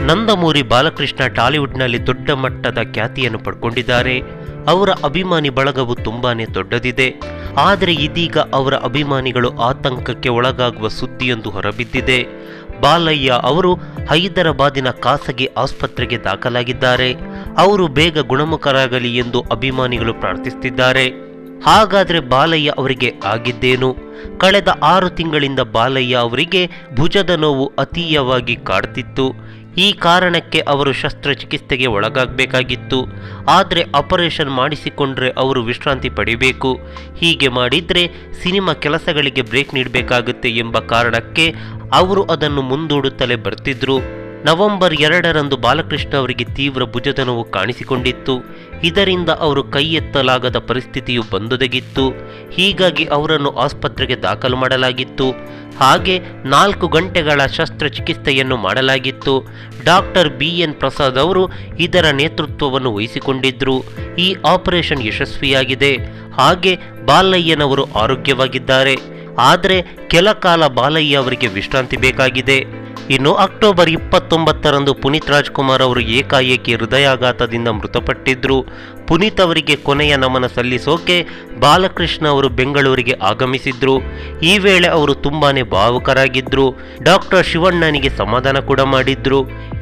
ನಂದಮೂರಿ ಬಾಲಕೃಷ್ಣ ಟಾಲಿವುಡ್ನಲ್ಲಿ ದೊಡ್ಡ ಮಟ್ಟದ ಖ್ಯಾತಿಯನ್ನು ಪಡ್ಕೊಂಡಿದ್ದಾರೆ. ಅವರ ಅಭಿಮಾನಿ ಬಳಗವು ತುಂಬಾನೇ ದೊಡ್ಡದಿದೆ. ಆದರೆ ಇದೀಗ ಅವರ ಅಭಿಮಾನಿಗಳು ಆತಂಕಕ್ಕೆ ಒಳಗಾಗುವ ಸುದ್ದಿಯೊಂದು ಹೊರಬಿದ್ದಿದೆ. ಬಾಲಯ್ಯ ಅವರು ಹೈದರಾಬಾದಿನ ಖಾಸಗಿ ಆಸ್ಪತ್ರೆಗೆ ದಾಖಲಾಗಿದ್ದಾರೆ. ಅವರು ಬೇಗ ಗುಣಮುಖರಾಗಲಿ ಎಂದು ಅಭಿಮಾನಿಗಳು ಪ್ರಾರ್ಥಿಸುತ್ತಿದ್ದಾರೆ. ಹಾಗಾದರೆ ಬಾಲಯ್ಯ ಅವರಿಗೆ ಆಗಿದ್ದೇನು? ಕಳೆದ 6 ತಿಂಗಳಿಂದ ಬಾಲಯ್ಯ ಅವರಿಗೆ ಭುಜದ ನೋವು ಅತೀಯವಾಗಿ ಕಾಡ್ತಿತ್ತು. ಈ ಕಾರಣಕ್ಕೆ ಅವರು ಶಸ್ತ್ರಚಿಕಿತ್ಸೆಗೆ ಒಳಗಾಗಬೇಕಾಗಿತ್ತು. ಆದರೆ ಆಪರೇಷನ್ ಮಾಡಿಸಿಕೊಂಡ್ರೆ ಅವರು ವಿಶ್ರಾಂತಿ ಪಡಿಬೇಕು. ಹೀಗೆ ಮಾಡಿದರೆ ಸಿನಿಮಾ ಕೆಲಸಗಳಿಗೆ ಬ್ರೇಕ್ ನೀಡಬೇಕಾಗುತ್ತೆ ಎಂಬ ಕಾರಣಕ್ಕೆ ಅವರು ಅದನ್ನು ಮುಂದೂಡುತ್ತಲೇ ಬರ್ತಿದ್ರು. ನವೆಂಬರ್ 2ರಂದು ಬಾಲಕೃಷ್ಣ ಅವರಿಗೆ ತೀವ್ರ ಭುಜದ ನೋವು ಕಾಣಿಸಿಕೊಂಡಿತ್ತು. ಇದರಿಂದ ಅವರು ಕೈ ಎತ್ತಲಾಗದ ಪರಿಸ್ಥಿತಿಯು ಬಂದೊದಗಿತ್ತು. ಹೀಗಾಗಿ ಅವರನ್ನು ಆಸ್ಪತ್ರೆಗೆ ದಾಖಲು ಮಾಡಲಾಗಿತ್ತು. ಹಾಗೆ 4 ಗಂಟೆಗಳ ಶಸ್ತ್ರಚಿಕಿತ್ಸೆಯನ್ನು ಮಾಡಲಾಗಿತ್ತು. ಡಾಕ್ಟರ್ BN ಪ್ರಸಾದ್ ಅವರು ಇದರ ನೇತೃತ್ವವನ್ನು ವಹಿಸಿಕೊಂಡಿದ್ದರು. ಈ ಆಪರೇಷನ್ ಯಶಸ್ವಿಯಾಗಿದೆ. ಹಾಗೆ ಬಾಲಯ್ಯನವರು ಆರೋಗ್ಯವಾಗಿದ್ದಾರೆ. ಆದರೆ ಕೆಲ ಕಾಲ ಬಾಲಯ್ಯ ಅವರಿಗೆ ವಿಶ್ರಾಂತಿ ಬೇಕಾಗಿದೆ. ಇನ್ನು ಅಕ್ಟೋಬರ್ 29ರಂದು ಪುನೀತ್ ರಾಜ್ಕುಮಾರ್ ಅವರು ಏಕಾಏಕಿ ಹೃದಯಾಘಾತದಿಂದ ಮೃತಪಟ್ಟಿದ್ರು. ಪುನೀತ್ ಅವರಿಗೆ ಕೊನೆಯ ನಮನ ಸಲ್ಲಿಸೋಕೆ ಬಾಲಕೃಷ್ಣ ಅವರು ಬೆಂಗಳೂರಿಗೆ ಆಗಮಿಸಿದ್ರು. ಈ ವೇಳೆ ಅವರು ತುಂಬಾನೇ ಭಾವುಕರಾಗಿದ್ರು. ಡಾಕ್ಟರ್ ಶಿವಣ್ಣನಿಗೆ ಸಮಾಧಾನ ಕೂಡ ಮಾಡಿದ್ರು.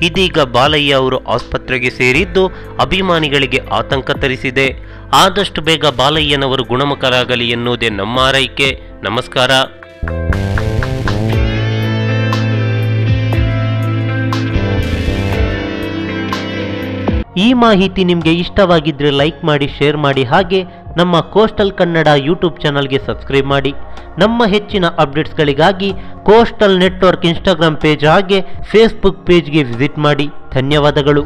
ಇದೀಗ ಬಾಲಯ್ಯ ಅವರು ಆಸ್ಪತ್ರೆಗೆ ಸೇರಿದ್ದು ಅಭಿಮಾನಿಗಳಿಗೆ ಆತಂಕ ತರಿಸಿದೆ. ಆದಷ್ಟು ಬೇಗ ಬಾಲಯ್ಯನವರು ಗುಣಮುಖರಾಗಲಿ ಎನ್ನುವುದೇ ನಮ್ಮ ಆರೈಕೆ. ನಮಸ್ಕಾರ. ಈ ಮಾಹಿತಿ ನಿಮಗೆ ಇಷ್ಟವಾಗಿದ್ದರೆ ಲೈಕ್ ಮಾಡಿ, ಶೇರ್ ಮಾಡಿ. ಹಾಗೆ ನಮ್ಮ ಕೋಸ್ಟಲ್ ಕನ್ನಡ ಯೂಟ್ಯೂಬ್ ಚಾನಲ್ಗೆ ಸಬ್ಸ್ಕ್ರೈಬ್ ಮಾಡಿ. ನಮ್ಮ ಹೆಚ್ಚಿನ ಅಪ್ಡೇಟ್ಸ್ಗಳಿಗಾಗಿ ಕೋಸ್ಟಲ್ ನೆಟ್ವರ್ಕ್ ಇನ್ಸ್ಟಾಗ್ರಾಮ್ ಪೇಜ್ ಹಾಗೆ ಫೇಸ್ಬುಕ್ ಪೇಜ್ಗೆ ವಿಸಿಟ್ ಮಾಡಿ. ಧನ್ಯವಾದಗಳು.